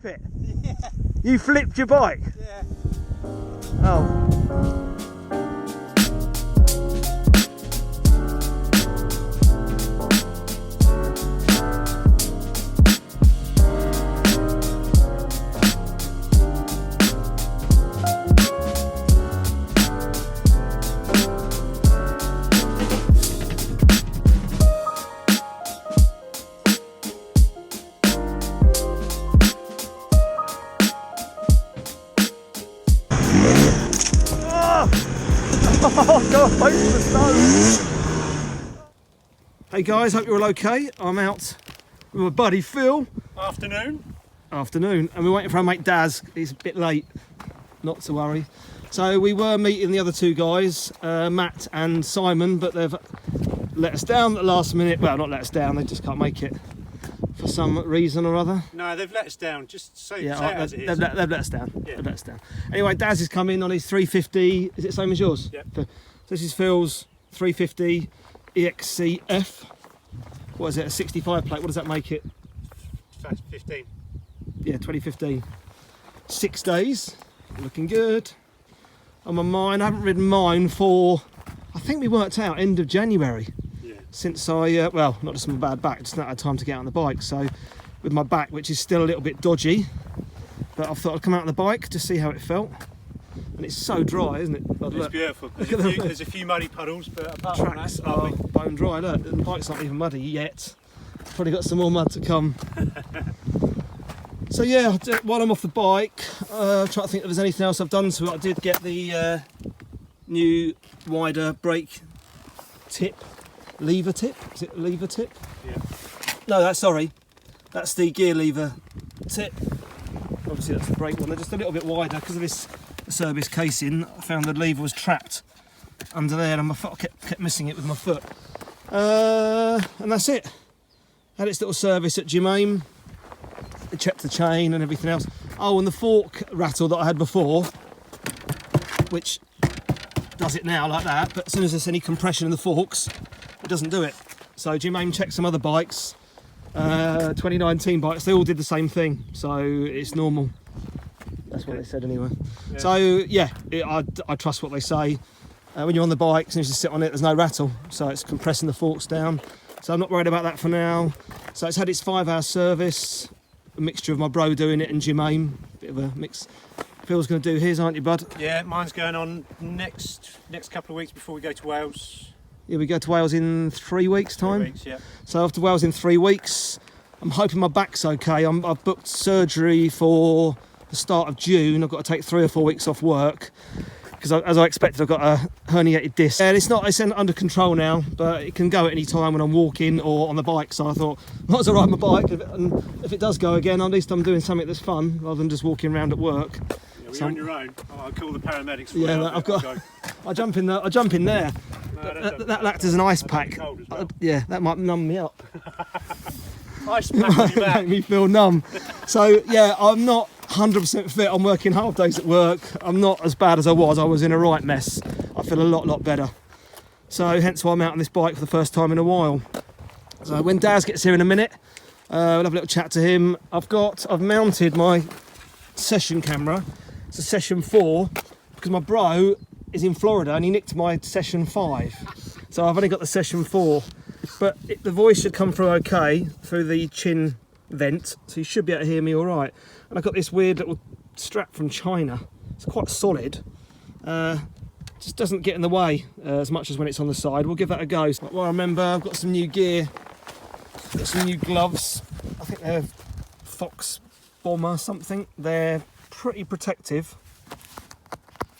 it? Yeah. You flipped your bike? Yeah. Oh. Oh God, over the stone. Hey guys, hope you're all okay. I'm out with my buddy Phil. Afternoon, and we're waiting for our mate Daz. He's a bit late, not to worry. So we were meeting the other two guys, Matt and Simon, but they've let us down at the last minute. Well, not let us down, they just can't make it for some reason or other. No, they've let us down. Just say it as it is. They've let us down. Yeah. They've let us down. Anyway, Daz is coming on his 350. Is it the same as yours? Yep. So this is Phil's 350 EXC F. What is it? A 65 plate. What does that make it? 15. Yeah, 2015. 6 days. Looking good. On my mine, I haven't ridden mine for, I think we worked out end of January. Since I, well, not just my bad back, just not had time to get on the bike. So with my back, which is still a little bit dodgy, but I thought I'd come out on the bike to see how it felt. And it's so dry, isn't it? It's beautiful. There's a few muddy puddles, but apart from Tracks that, are bone dry. Look, the bike's not even muddy yet. Probably got some more mud to come. So yeah, while I'm off the bike, trying to think if there's anything else I've done to it. I did get the new wider brake tip. Lever tip? Is it lever tip? Yeah. No, that's the gear lever tip. Obviously that's the brake one. They're just a little bit wider because of this ACERBIS casing. I found the lever was trapped under there and my foot kept missing it with my foot. And that's it. Had its little service at Gmain. It checked the chain and everything else. Oh, and the fork rattle that I had before, which does it now like that, but as soon as there's any compression in the forks, it doesn't do it. So Gmain checked some other bikes, 2019 bikes, they all did the same thing, so it's normal. That's what they said anyway. Yeah. So yeah, I trust what they say. When you're on the bike, as soon as you sit on it, there's no rattle, so it's compressing the forks down. So I'm not worried about that for now. So it's had its 5-hour service, a mixture of my bro doing it and Gmain, bit of a mix. Phil's going to do his, aren't you, bud? Yeah, mine's going on next couple of weeks before we go to Wales. Yeah, we go to Wales in 3 weeks' time. 3 weeks, yeah. So after Wales in 3 weeks, I'm hoping my back's okay. I've booked surgery for the start of June. I've got to take 3 or 4 weeks off work because, as I expected, I've got a herniated disc. And it's under control now, but it can go at any time when I'm walking or on the bike. So I thought, might as well ride my bike. And if it does go again, at least I'm doing something that's fun rather than just walking around at work. Yeah, you're on your own. I'll call the paramedics for yeah, you. I jump in there. No, that acts as an ice pack. Well. Yeah, that might numb me up. Ice pack on your back. Make me feel numb. So yeah, I'm not 100% fit. I'm working half days at work. I'm not as bad as I was. I was in a right mess. I feel a lot better. So hence why I'm out on this bike for the first time in a while. So when Daz gets here in a minute, we'll have a little chat to him. I've mounted my session camera. It's a session 4 because my bro is in Florida and he nicked my session 5. So I've only got the session 4. But the voice should come through okay through the chin vent, so you should be able to hear me all right. And I've got this weird little strap from China. It's quite solid. Just doesn't get in the way as much as when it's on the side. We'll give that a go. Well, I remember I've got some new gear. Got some new gloves. I think they're Fox Bomber something. They're pretty protective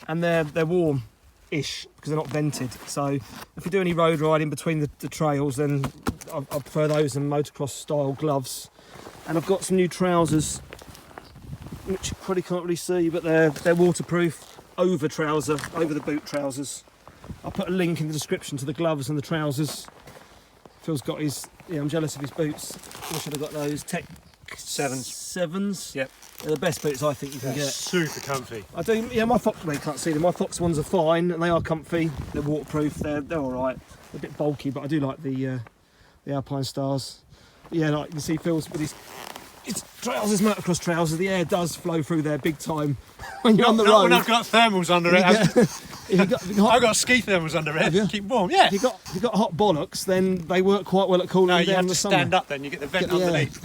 and they're warm-ish because they're not vented. So if you do any road riding between the trails, then I prefer those than motocross style gloves. And I've got some new trousers, which you probably can't really see, but they're waterproof over the boot trousers. I'll put a link in the description to the gloves and the trousers. Phil's got his, yeah, I'm jealous of his boots. I should have got those Tech 7s. Yep. They're the best boots I think you can get. Super comfy. I do, yeah, my Fox, well, you can't see them, my Fox ones are fine and they are comfy, they're waterproof, they're alright. They're a bit bulky, but I do like the Alpine Stars. Yeah, like you can see Phil's with his it's trousers, motocross trousers. The air does flow through there big time when you're on the Not road. when I've got thermals under it. I've got ski thermals under it to keep warm. Yeah. If you've got hot bollocks, then they work quite well at cooling No, down you have in the to summer. stand up then. You get the vent underneath.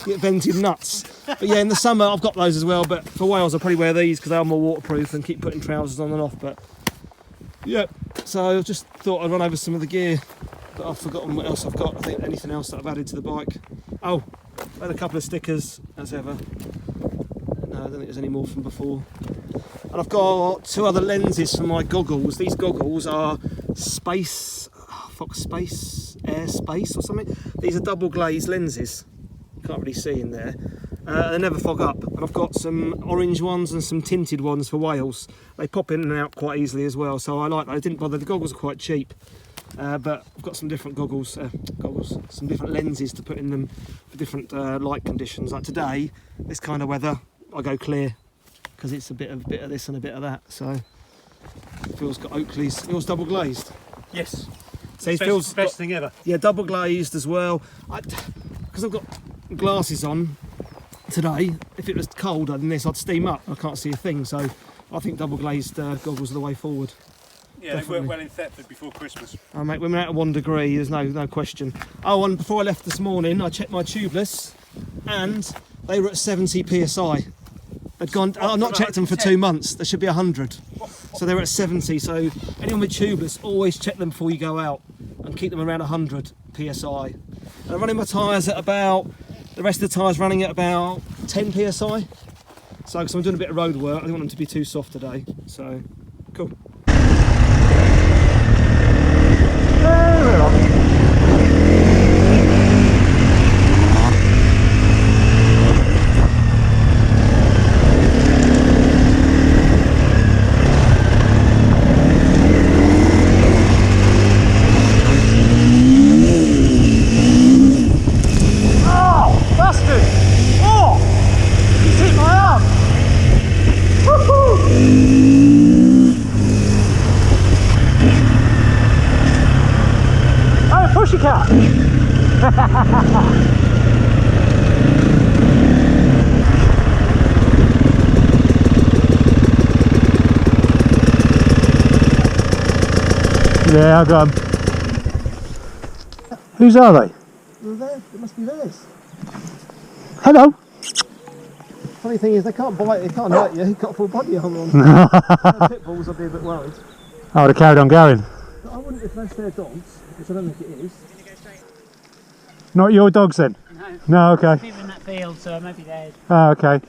Get vented nuts. But yeah, in the summer I've got those as well. But for Wales, I probably wear these because they are more waterproof and keep putting trousers on and off. But yeah, so I just thought I'd run over some of the gear. But I've forgotten what else I've got. I think anything else that I've added to the bike. Oh, I had a couple of stickers as ever. No, I don't think there's any more from before. And I've got 2 other lenses for my goggles. These goggles are Fox Space, Air Space or something. These are double glazed lenses. Can't really see in there. They never fog up. And I've got some orange ones and some tinted ones for Wales. They pop in and out quite easily as well, so I like that. I didn't bother. The goggles are quite cheap. But I've got some different some different lenses to put in them for different light conditions. Like today, this kind of weather, I go clear because it's a bit of this and a bit of that. So Phil's got Oakley's. Phil's double glazed. Yes. So Phil's best thing ever. Yeah, double glazed as well. Because I've got glasses on today. If it was colder than this, I'd steam up. I can't see a thing. So I think double glazed goggles are the way forward. Yeah, they work well in Thetford before Christmas. Oh mate, we're out at 1 degree, there's no question. Oh, and before I left this morning, I checked my tubeless and they were at 70 PSI. They'd gone, I've not checked them for 2 months, they should be 100. So they were at 70, so anyone with tubeless, always check them before you go out and keep them around 100 PSI. And I'm running my tyres at about, the rest of the tyres running at about 10 PSI. So, because I'm doing a bit of road work, I didn't want them to be too soft today, so cool. Yeah, I got them. Whose are they? They're there. It must be theirs. Hello. Funny thing is, they can't bite, they can't hurt you, you've got full body armour on. Pit bulls, I'd be a bit worried. I would have carried on going. But I wouldn't if that's their dogs, which I don't think it is. Not your dogs then? No. No, okay. People in that field, so maybe theirs. Oh, okay.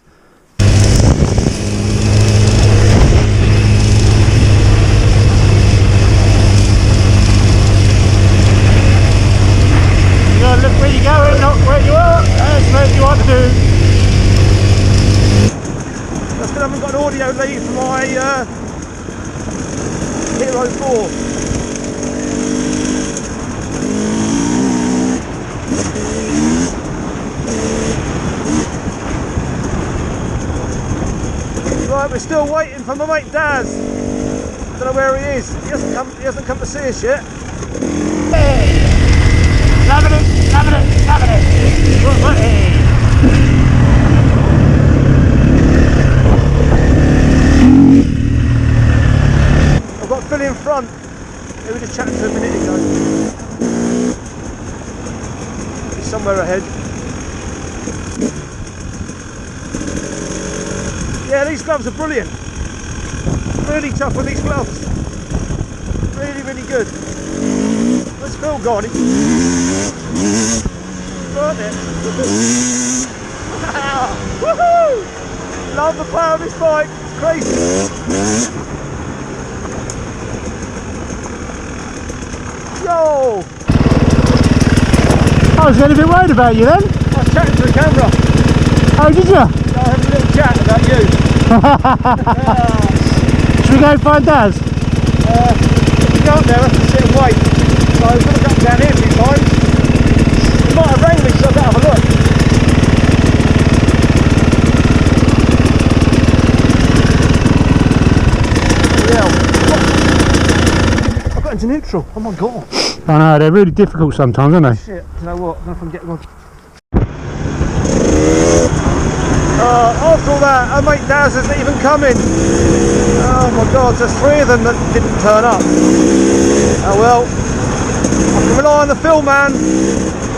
You gotta look where you're going, not where you are. That's what you want to do. I still haven't got an audio lead for my Hero 4. Right, we're still waiting for my mate Daz. Don't know where he is. He hasn't come to see us yet. Hey! Loving it, loving it, loving it. Hey! I've got Phil in front. We were just chatting to him a minute ago. He's somewhere ahead. Yeah, these gloves are brilliant. Really tough with these gloves. Really, really good. Where's Phil gone? Right there. Woohoo! Love the power of this bike. It's crazy. Yo! I was getting a bit worried about you then. I was chatting to the camera. Oh, did you? I had a little chat about you. Should we go and find Daz? If you go up there, I have to sit and wait. So I was going to come down here a few times. You might have rang me, so I've got to have a look. Yeah. I've got into neutral. Oh my god. I know, they're really difficult sometimes, aren't they? Shit, do you know what? I don't know if I'm getting on. After all that, our mate Daz isn't even coming. Oh my god, there's 3 of them that didn't turn up. Oh well, I can rely on the Phil man.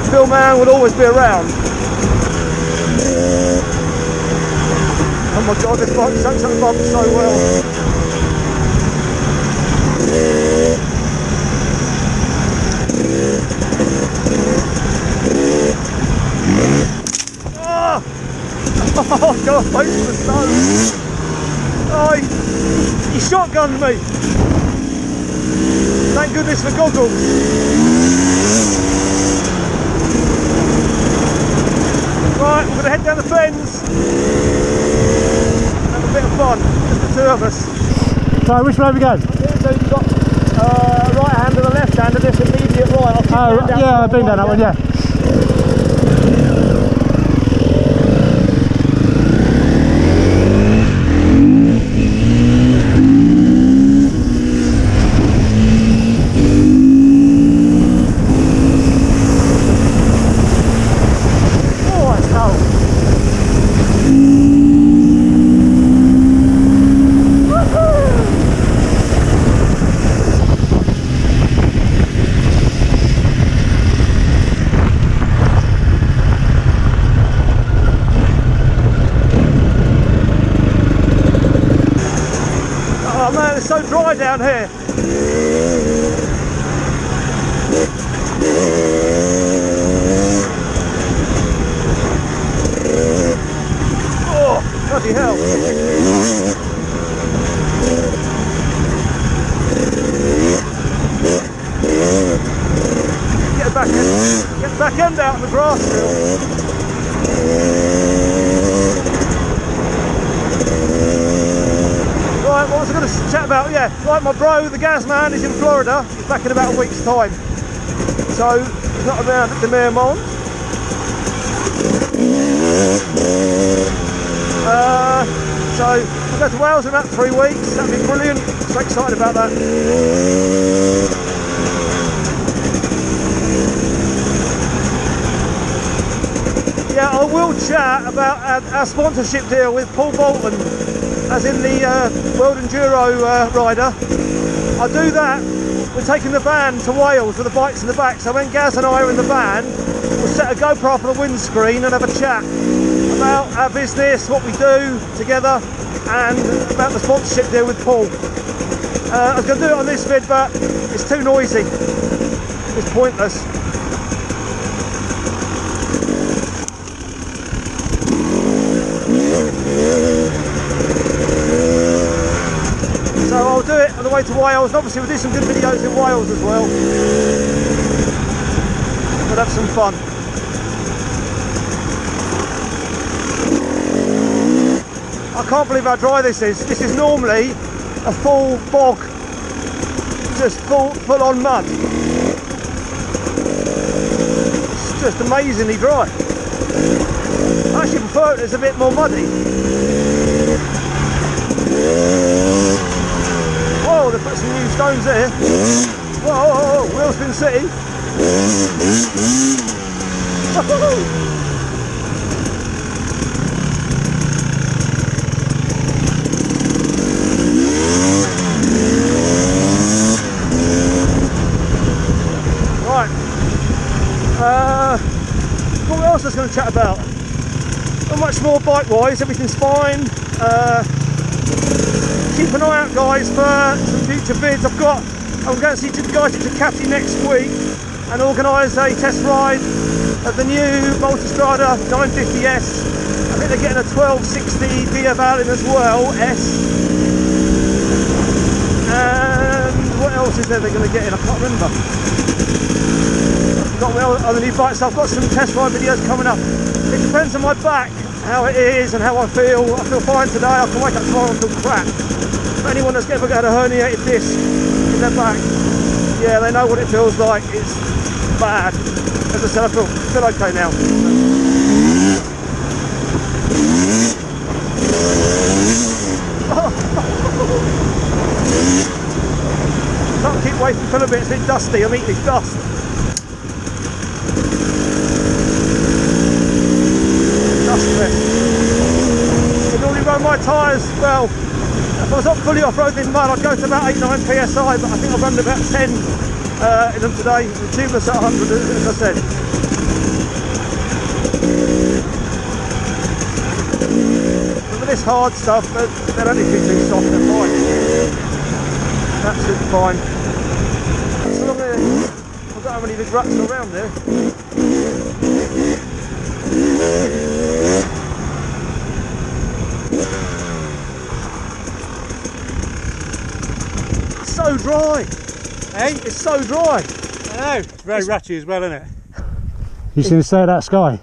Phil man will always be around. Oh my god, this bike soaks up the bump so well. Oh god, thanks for the snow. Oh, he shotgunned me. Thank goodness for goggles. Right, we're going to head down the fens. Have a bit of fun, just the 2 of us. So which way are we going? So you've got right hand and a left hand and this immediate right. I'll keep going down yeah, I've been down that one, yeah. Oh man, it's so dry down here. Oh, bloody hell. Get the back end out of the grass still. Right, what was I going to chat about? Yeah, right, my bro, the gas man, is in Florida. He's back in about a week's time. So, he's not around at the Mermont. So, I'll go to Wales in about 3 weeks. That'll be brilliant. So excited about that. Yeah, I will chat about our sponsorship deal with Paul Bolton, as in the World Enduro rider. I do that, we're taking the van to Wales with the bikes in the back, so when Gaz and I are in the van, we'll set a GoPro up on the windscreen and have a chat about our business, what we do together, and about the sponsorship deal with Paul. I was going to do it on this vid, but it's too noisy, it's pointless. So I'll do it on the way to Wales, and obviously we'll do some good videos in Wales as well. We'll have some fun. I can't believe how dry this is. This is normally a full bog, just full on mud. It's just amazingly dry. I actually prefer it, it's a bit more muddy. Whoa, they put some new stones there. Whoa, Wheelspin City. Right. What else I was going to chat about? Not much more bike-wise, everything's fine. Keep an eye out, guys, for some future vids. I'm going to see the guys at Ducati next week and organise a test ride of the new Multistrada 950S. I think they're getting a 1260 Via in as well, S. And what else is there they're going to get in? I can't remember. I've got other new bikes, so I've got some test ride videos coming up. It depends on my back, how it is and how I feel. I feel fine today, I can wake up tomorrow and feel crap. For anyone that's ever got a herniated disc in their back, yeah, they know what it feels like. It's bad. As I said, I feel okay now. Can't keep away from filament, it's a bit dusty, I'm eating dust. Dust fest. So my tyres, well, if I was not fully off-roading in mud, I'd go to about 8-9 PSI, but I think I've run about 10 in them today. The TUBLISS at 100, as I said. But with this hard stuff, they don't need to be too soft, they're fine. Absolutely fine. So long as I don't have any big ruts around there. It's so dry. Hey? It's so dry. I know. It's very ratchy as well, isn't it? You seen the state of that sky?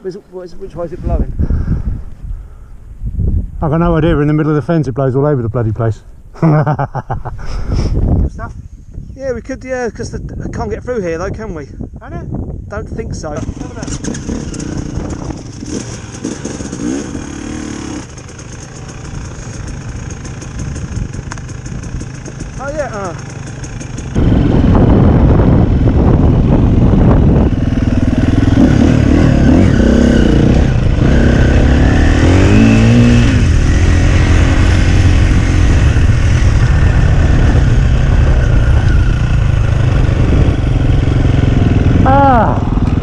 Which way is it blowing? I've got no idea. We're in the middle of the fence. It blows all over the bloody place. Stuff? Yeah, we could, yeah, because I can't get through here though, can we? Can it? Don't think so. Oh yeah,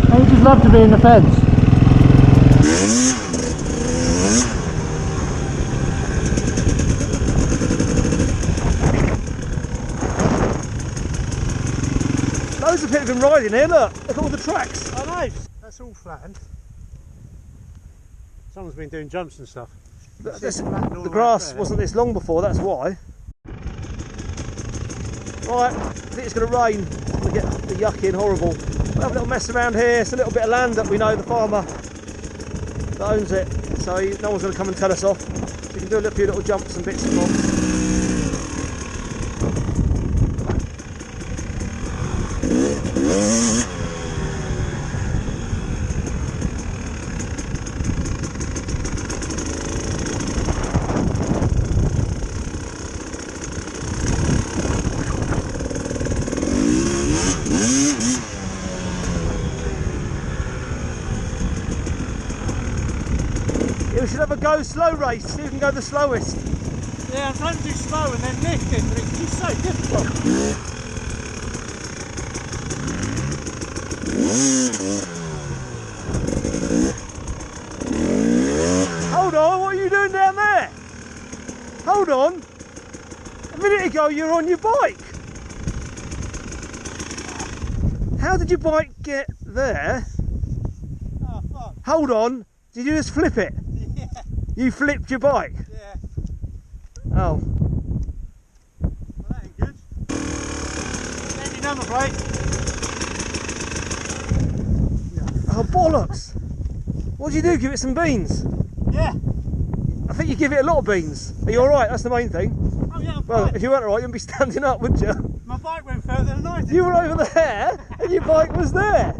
I would just love to be in the fence. loads of people have been riding here, look at all the tracks. I know, that's all flattened. Someone's been doing jumps and stuff. The grass wasn't this long before, that's why. Right, I think it's going to rain. It's going to get the yucky and horrible. We'll have a little mess around here. It's a little bit of land that we know the farmer that owns it, so no one's going to come and tell us off. So we can do a few little jumps and bits and bobs. Yeah, we should have a go slow race, see who can go the slowest. Yeah, I'm trying to do slow and then lift it, but it's just so difficult. Hold on, what are you doing down there? Hold on. A minute ago you were on your bike. How did your bike get there? Oh, fuck. Hold on, did you just flip it? Yeah. You flipped your bike? Yeah. Oh. Well, that ain't good. Send me number plate. Oh, bollocks. What do you do, give it some beans? Yeah. I think you give it a lot of beans. Are you alright? That's the main thing. Oh, yeah, I'm Well, fine. if you weren't alright, you'd be standing up, wouldn't you? My bike went further than I did. You were over there and your bike was there.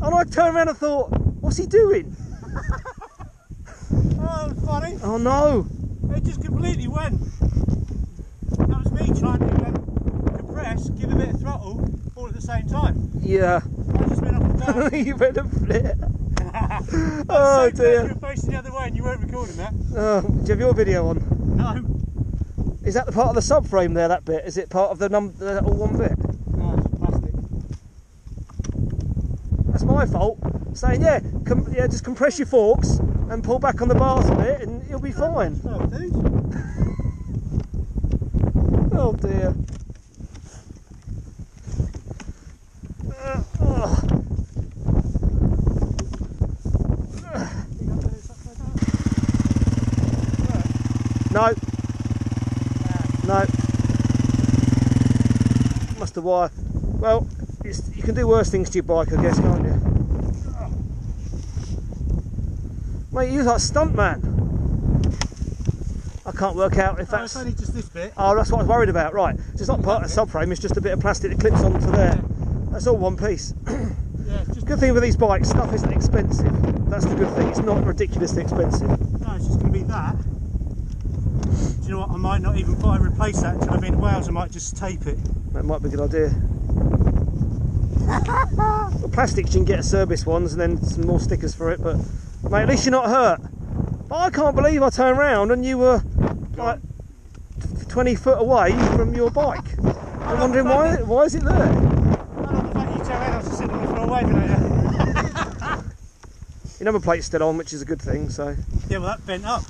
And I turned around and thought, what's he doing? Oh, that was funny. Oh no. It just completely went. That was me trying to compress, give a bit of throttle, all at the same time. Yeah. I just went off the back. You better flip. I Oh was so glad dear. you were facing the other way and you weren't recording that. Oh, do you have your video on? No. Is that the part of the subframe there, that bit? Is it part of the all one bit? No, it's plastic. That's my fault. Saying, yeah, yeah, just compress your forks and pull back on the bars a bit and you'll be fine. Oh, dude. Oh dear. Oh. No. No. Must have wire. Well, you can do worse things to your bike, I guess, can't you? Mate, you're like a stunt man. I can't work out if that's. It's only just this bit. Oh, that's what I was worried about. Right, so it's not part of the subframe. It's just a bit of plastic that clips onto there. That's all one piece. Yeah, it's just. Good thing with these bikes, stuff isn't expensive. That's the good thing. It's not ridiculously expensive. No, it's just going to be that. Do you know what? I might not even buy and replace that until I've been to Wales. I might just tape it. That might be a good idea. Well, plastics you can get ACERBIS ones and then some more stickers for it, but mate, at least you're not hurt. But I can't believe I turned round and you were like 20 foot away from your bike. I'm wondering why is it there? I love the fact you turn around, I was just sitting on the floor waving at you. Your number plate's still on, which is a good thing. So Yeah, well that bent up.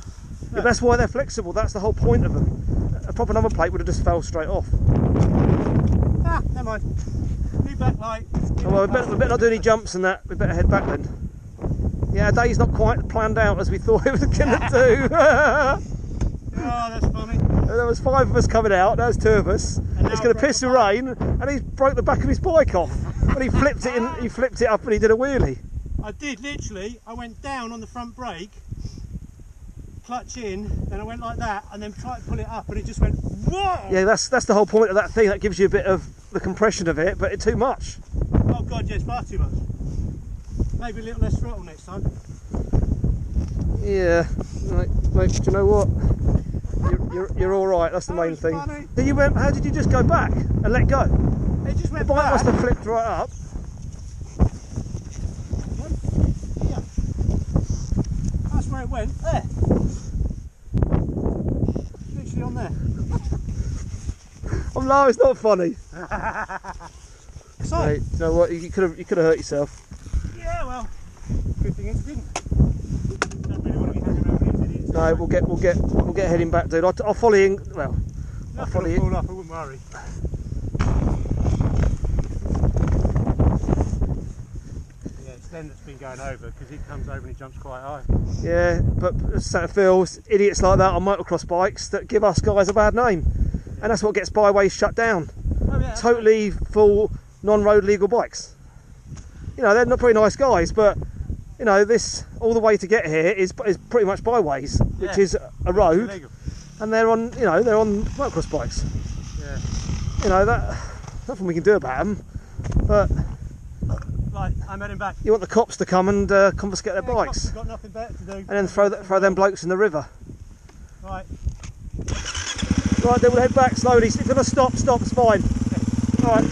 yeah, that's why they're flexible. That's the whole point of them. A proper number plate would have just fell straight off. Ah, never mind. New backlight. Oh, well, we better not do any jumps and that. We better head back then. Yeah, our day's not quite planned out as we thought it was going to do. Oh, that's funny. There was 5 of us coming out. There's 2 of us. It's going to piss the rain, and he broke the back of his bike off. And he flipped it in. He flipped it up, and he did a wheelie. I did literally. I went down on the front brake, clutch in, then I went like that, and then tried to pull it up, and it just went whoa. Yeah, that's the whole point of that thing. That gives you a bit of the compression of it, but it's too much. Oh god, yes, far too much. Maybe a little less throttle next time. Yeah, mate, do you know what? You're all right. That's the main thing. Funny. How did you just go back and let go? It just The went bike back. must have flipped right up. Yeah. That's where it went. There. Literally on there. Oh no, it's not funny. So. Mate, you know what? You could have hurt yourself. Yeah, well, good thing it didn't. Don't really want to be hanging around here, did it? No, we'll get heading back, dude. I'll follow you. Well, I'll Nothing follow will you. fall off, I wouldn't worry. Yeah, it's them that's been going over because he comes over and he jumps quite high. Yeah, but Santa Phil's idiots like that on motocross bikes that give us guys a bad name, and that's what gets byways shut down. Oh, yeah. Totally full non-road legal bikes. You know, they're not very nice guys, but you know, this all the way to get here is pretty much byways, which Yeah. is a road, It's illegal. and they're on motocross bikes. Yeah. You know, that nothing we can do about them, but Right, I'm heading back. you want the cops to come and confiscate their Yeah, bikes, cops have got nothing better to do. and then throw them blokes in the river. Right. Right, then we'll head back slowly. If you're gonna stop, it's fine. All right.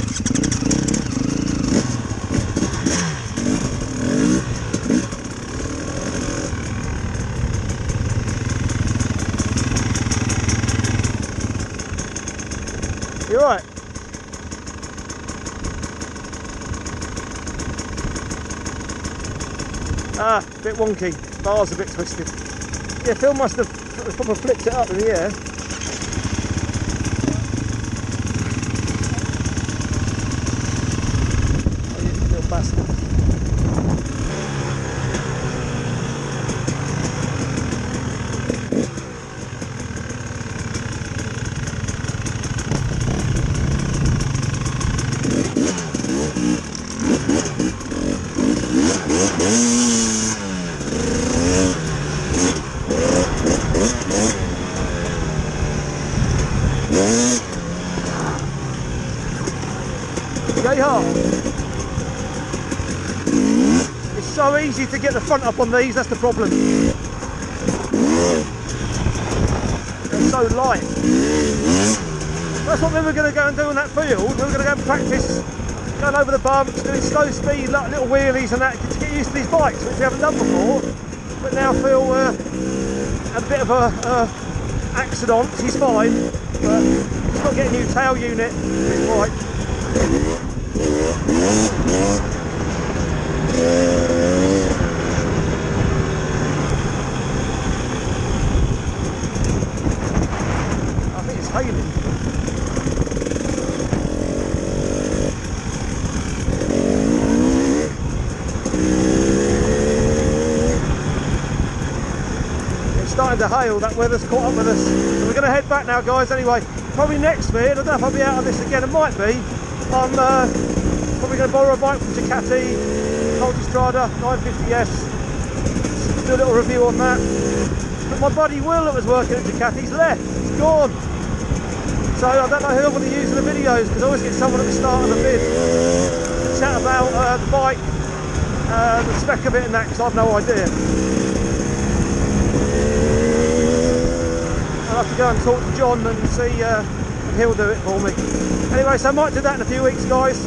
You're right. Ah, a bit wonky. Bar's a bit twisted. Yeah, Phil must have probably flipped it up in the air. Oh, you little bastard. It's so easy to get the front up on these, that's the problem. They're so light. That's what we were going to go and do in that field. We were going to go and practice going over the bumps, doing slow speed, like little wheelies and that, to get used to these bikes, which we haven't done before. But now Phil had a bit of a accident. He's fine, but he's got to get a new tail unit for his bike. I think it's hailing. It's starting to hail, that weather's caught up with us. So we're going to head back now, guys, anyway. Probably next vid, I don't know if I'll be out of this again, it might be. I'm probably going to borrow a bike from Ducati, Multistrada 950S, do a little review on that. But my buddy Will that was working at Ducati's left, he's gone. So I don't know who I'm going to use in the videos, because I always get someone at the start of the vid to chat about the bike, the spec of it and that, because I've no idea. I'll have to go and talk to John and see if he'll do it for me. Anyway, so I might do that in a few weeks, guys.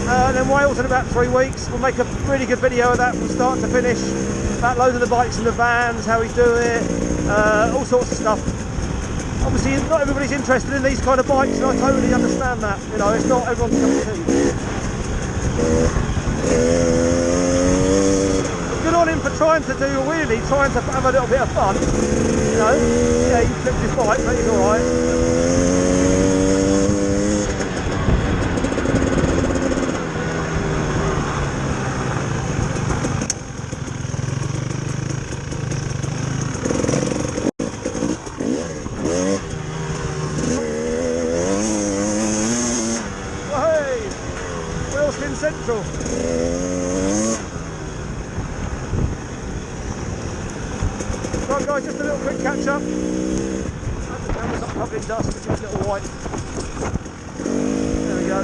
And then Wales in about 3 weeks. We'll make a really good video of that from start to finish. about loading the bikes in the vans, how we do it, all sorts of stuff. Obviously, not everybody's interested in these kind of bikes, and I totally understand that. You know, it's not everyone's cup of tea. Good on him for trying to do a wheelie, trying to have a little bit of fun. You know, yeah, he flipped his bike, but he's alright. Central. Right guys, just a little quick catch up. The camera's not covered in dust, it's just a little white. There we go.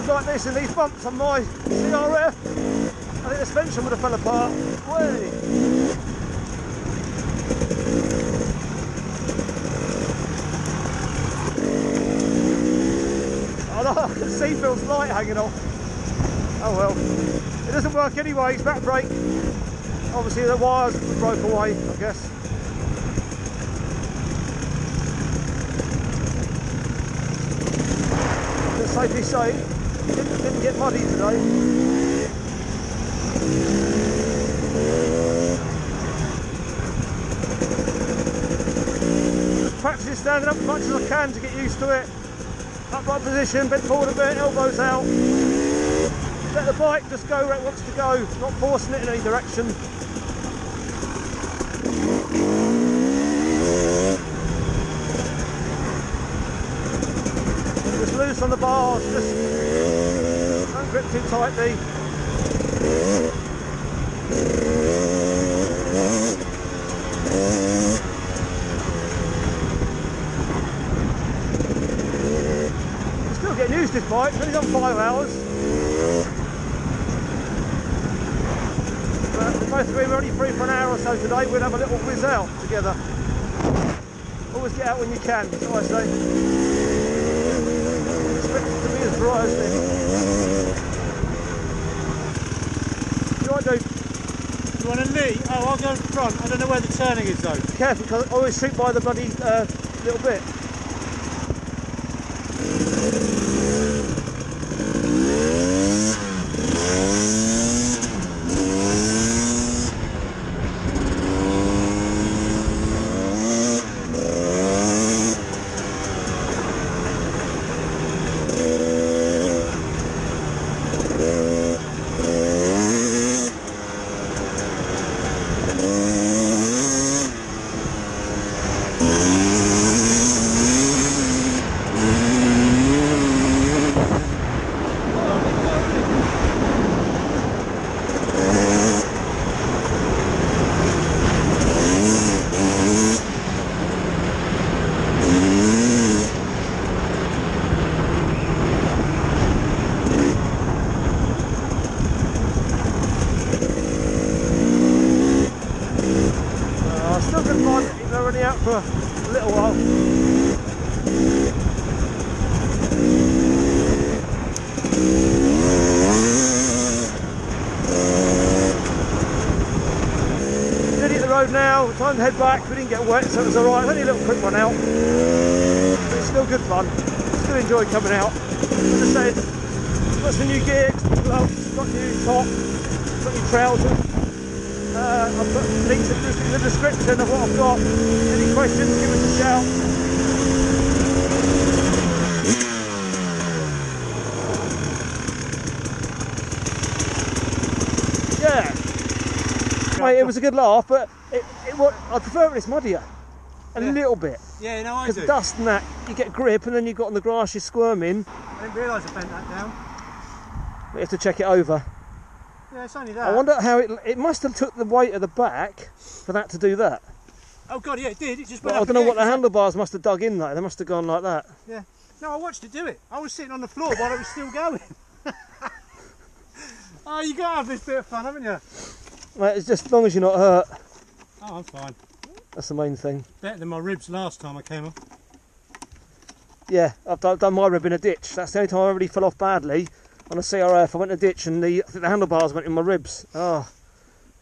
Like this in these bumps on my CRF, I think the suspension would have fell apart. Way. Oh no, I can see Phil's light hanging off. Oh well, it doesn't work anyway. His back brake, obviously the wires broke away, I guess. Let's safely say. Didn't get muddy today. Practicing standing up as much as I can to get used to it. Upright position, bent forward a bit, elbows out. Let the bike just go where it wants to go, not forcing it in any direction. Just loose on the bars, just don't grip too tightly. I'm still getting used to this bike, it's only done 5 hours. But both of we're only free for an hour or so today, we'll have a little whiz out together. Always get out when you can, that's what I say. Expect it to be as dry as this. What do I do? You want to lead? Oh, I'll go in front. I don't know where the turning is though. Careful, because I always shoot by the bloody little bit. Out for a little while. Nearly hit the road now, time to head back. We didn't get wet, so it was alright. Only a little quick one out, but it's still good fun. Still enjoy coming out. As I said, got some new gear, gloves, got new top, got new trousers. I've put links in the description of what I've got. Any questions, give us a shout. Yeah. Mate, it was a good laugh, but I prefer when it's muddier. A little bit. Yeah, no, I do. Because the dust and that, you get grip, and then you've got on the grass, you're squirming. I didn't realise I bent that down. You have to check it over. Yeah, it's only that. I wonder how it must have took the weight of the back for that to do that. Oh god, yeah, it did. It just But went I up don't know again, what the 'cause handlebars must have dug in though. They must have gone like that. Yeah. No, I watched it do it. I was sitting on the floor while it was still going. Oh, you got to have this bit of fun, haven't you? Mate, it's just as long as you're not hurt. Oh, I'm fine. That's the main thing. Better than my ribs last time I came off. Yeah, I've done my rib in a ditch. That's the only time I really fell off badly on a CRF. I went in a ditch and I think the handlebars went in my ribs. Oh,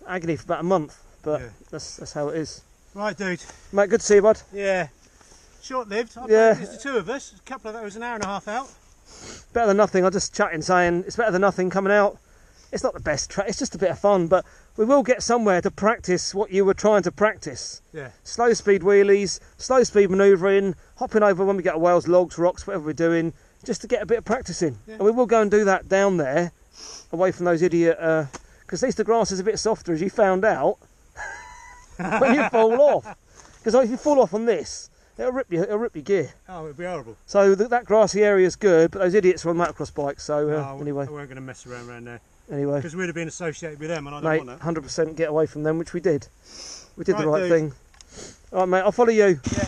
agony for about a month. But Yeah. that's how it is. Right, dude. Mate, good to see you, bud. Yeah. Short-lived. Yeah. It's the two of us. A couple of that was an hour and a half out. Better than nothing. I'm just chatting, saying it's better than nothing coming out. It's not the best track. It's just a bit of fun, but we will get somewhere to practice what you were trying to practice. Yeah. Slow speed wheelies, slow speed manoeuvring, hopping over when we get to Wales, logs, rocks, whatever we're doing, just to get a bit of practice in. Yeah. And we will go and do that down there, away from those idiot, because at least the grass is a bit softer, as you found out, when you fall off. Because if you fall off on this, it'll rip your gear. Oh, it'd be horrible. So that grassy area is good, but those idiots are on motocross bikes, so anyway. I weren't going to mess around there. Anyway. Because we'd have been associated with them and I don't Mate, want that. 100% get away from them, which we did. We did the Right, right dude. thing. Alright mate, I'll follow you. Yeah.